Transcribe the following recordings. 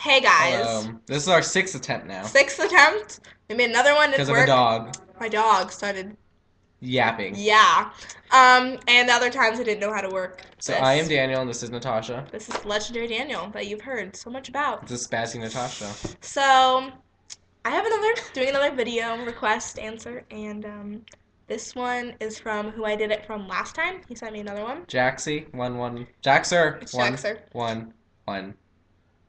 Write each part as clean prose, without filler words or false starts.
Hey guys. Hello. This is our sixth attempt now. Sixth attempt. We made another one. Didn't Because of a work. dog My dog started. yapping. Yeah. And the other times I didn't know how to work So I am this. Daniel and this is Natasha. This is Legendary Daniel that you've heard so much about. This is Spazzy Natasha. So I have doing another video request answer, and this one is from who I did it from last time. He sent me another one. Jaxer It's one Jaxer. one one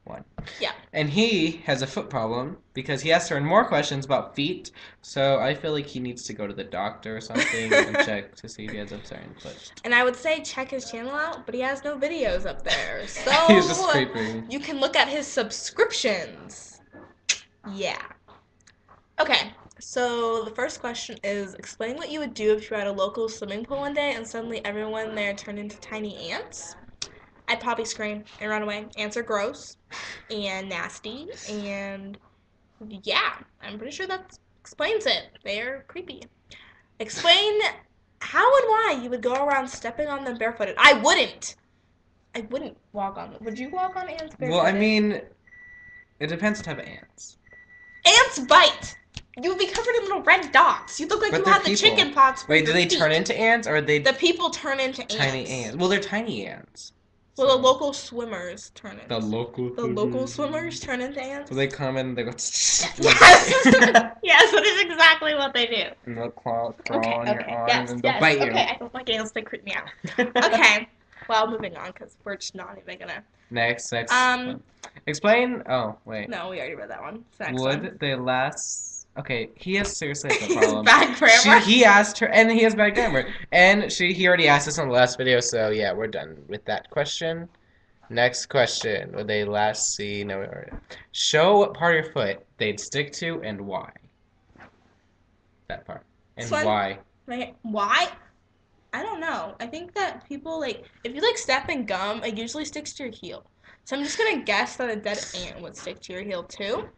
one. Yeah. And he has a foot problem because he has to learn more questions about feet. So I feel like he needs to go to the doctor or something and check to see if he has a certain foot. And I would say check his channel out, but he has no videos up there. So He's just creeping. you can look at his subscriptions. Yeah. Okay, so the first question is explain what you would do if you were at a local swimming pool one day and suddenly everyone there turned into tiny ants. I'd probably scream and run away. Ants are gross and nasty, and yeah, I'm pretty sure that explains it. They're creepy. Explain how and why you would go around stepping on them barefooted. I wouldn't. I wouldn't walk on them. Would you walk on ants barefooted? Well, I mean, it depends what type of ants. Ants bite. You would be covered in little red dots. You look like But you they're had the people. chicken pox. Wait, do they turn into ants or are they The people turn into tiny ants? Well, they're tiny ants. Well, So the local swimmers turn into the local swimmers turn into ants. So they come and they go. Yes, yes, that is exactly what they do. And they'll crawl Okay, on your okay, arms yes, and they'll yes. bite you. Okay, I don't like ants. They creep me out. Okay, well, moving on because we're just not even gonna. Next. Um, Explain. Oh, wait. No, we already read that one. It's the next Would one. they last? Okay, he has seriously has a His problem. bad grammar. He asked her, and he has bad grammar. And he already asked us on the last video, so yeah, we're done with that question. Next question. Would they last see? No, we already. Show what part of your foot they'd stick to and why. That part. And why. Like, why? I don't know. I think that people, like, if you, like, step in gum, it usually sticks to your heel. So I'm just going to guess that a dead ant would stick to your heel, too.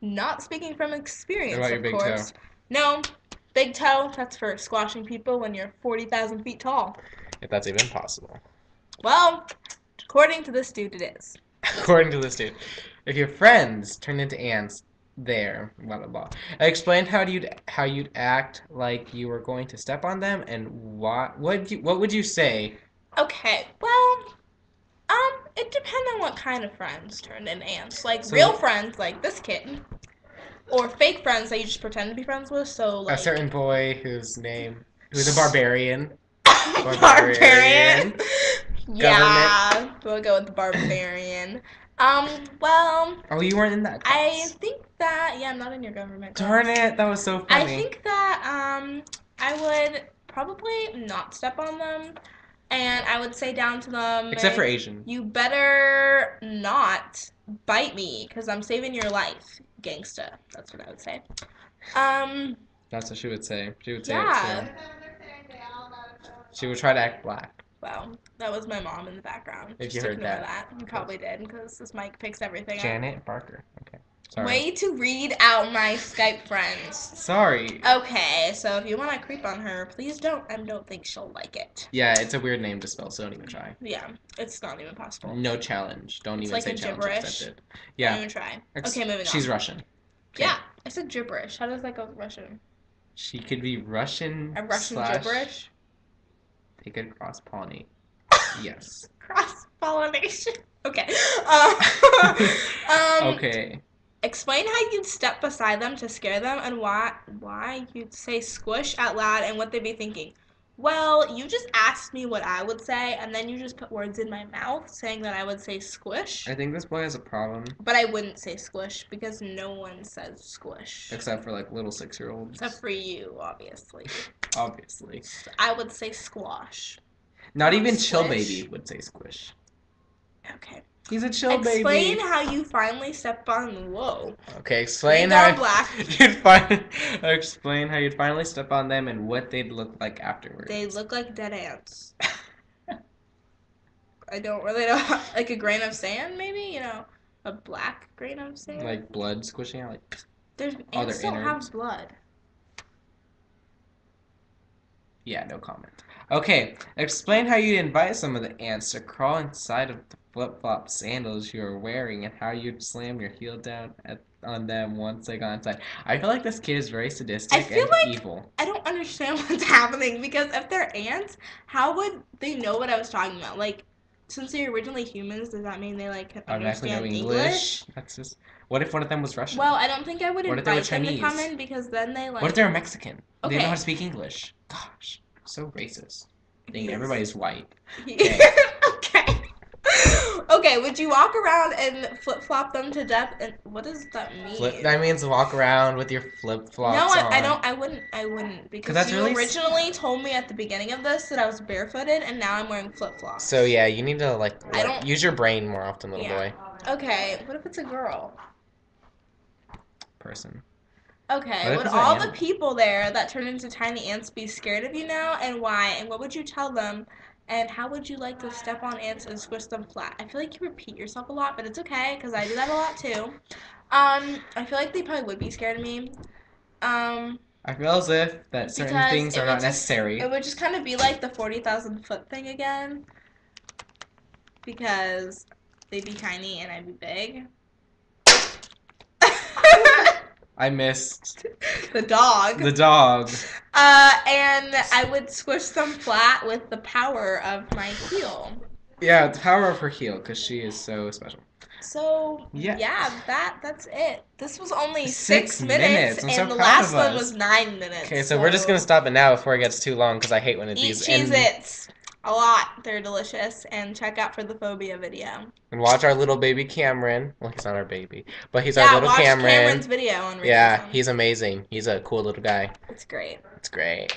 Not speaking from experience, What about your of big course. toe? No, big toe, that's for squashing people when you're 40,000 feet tall. If that's even possible. Well, according to this dude, it is. According to this dude. If your friends turned into ants, there, blah blah blah. I explained how you'd act like you were going to step on them, and what would you say? Okay, well, it depends on what kind of friends turned into ants. Like, So, real friends, like this kitten, or fake friends that you just pretend to be friends with, so, like... a certain boy who's a barbarian. Barbarian? Yeah, we'll go with the barbarian. Well... Oh, you weren't in that class. I think that... Yeah, I'm not in your government class. Darn it, that was so funny. I think that, I would probably not step on them, and I would say down to them... Except for Asian. You better not bite me, because I'm saving your life, gangsta. That's what I would say. That's what she would say. She would say Yeah. it too. She would try to act black. Well, that was my mom in the background. If Just you heard ignore that. You probably did, because this mic picks everything up. Janet Barker. Okay. Sorry. Way to read out my Skype friends. Sorry. Okay, so if you want to creep on her, please don't. I don't think she'll like it. Yeah, it's a weird name to spell, so don't even try. Yeah, it's not even possible. No challenge. Don't It's even like say a challenge gibberish. accepted. Yeah. Don't even try. Okay, moving on. She's Russian. Okay. Yeah, I said gibberish. How does that go with Russian? She could be Russian. A Russian / gibberish? They could cross-pollinate. Yes. Cross-pollination. Okay. Okay. Explain how you'd step beside them to scare them and why you'd say squish out loud and what they'd be thinking. Well, you just asked me what I would say, and then you just put words in my mouth saying that I would say squish. I think this boy has a problem. But I wouldn't say squish because no one says squish. Except for like little 6-year-olds. Except for you, obviously. Obviously. I would say squash. Not even Squish. Chill Baby would say squish. Okay. He's a chill baby. Explain how you finally step on. Whoa. Okay, explain Green, how gold, black. explain how you'd finally step on them and what they'd look like afterwards. They look like dead ants. I don't really know. Like a grain of sand, maybe? You know, a black grain of sand? Like blood squishing out, like There's all ants their don't innards. have blood. Yeah, no comment. Okay, explain how you invite some of the ants to crawl inside of the flip-flop sandals you're wearing and how you'd slam your heel down on them once they got inside. I feel like this kid is very I sadistic feel and like evil. I don't understand what's happening because if they're ants, how would they know what I was talking about? Like, since they're originally humans, does that mean they like can Automatically know understand English. English? That's just. What if one of them was Well, Russian? I don't think I would What if they were invite them to come Chinese? in because then they What if like. they're Mexican? They don't know how to Okay, speak English. Gosh, so racist. Thinking he's. everybody's white. He, Okay. okay. Okay, would you walk around and flip flop them to death? And what does that Flip. mean? That means walk around with your flip No, flops I on. don't. I wouldn't Cause because that's you really originally sad. told me at the beginning of this that I was barefooted, and now I'm wearing flip So flops. yeah, you need to like I don't. use your brain more often, little Yeah. boy. Okay. What if it's a girl? Person. Okay. What if Would it's an all the animal? people there that turn into tiny ants be scared of you now, and why? And what would you tell them? And how would you like to step on ants and squish them flat? I feel like you repeat yourself a lot, but it's okay because I do that a lot too. I feel like they probably would be scared of me. Um, I feel as if that certain because things it are would not just it necessary. would just kind of be like the 40,000 foot thing again because they'd be tiny and I'd be big. I missed The dog. the dog. And I would squish them flat with the power of my heel. Yeah, the power of her heel, because she is so special. So Yeah. yeah, that's it. This was only Six 6 minutes, minutes. I'm so and the proud last of one was us. 9 minutes. Okay, so we're just gonna So stop it now before it gets too long because I hate when it eat these end. Cheez-Its a lot. They're delicious, and check out for the phobia video. And watch our little baby Cameron. Well, he's not our baby, but he's our Yeah, little watch Cameron. Cameron's video on Yeah, racism. he's amazing. He's a cool little guy. It's great. It's great.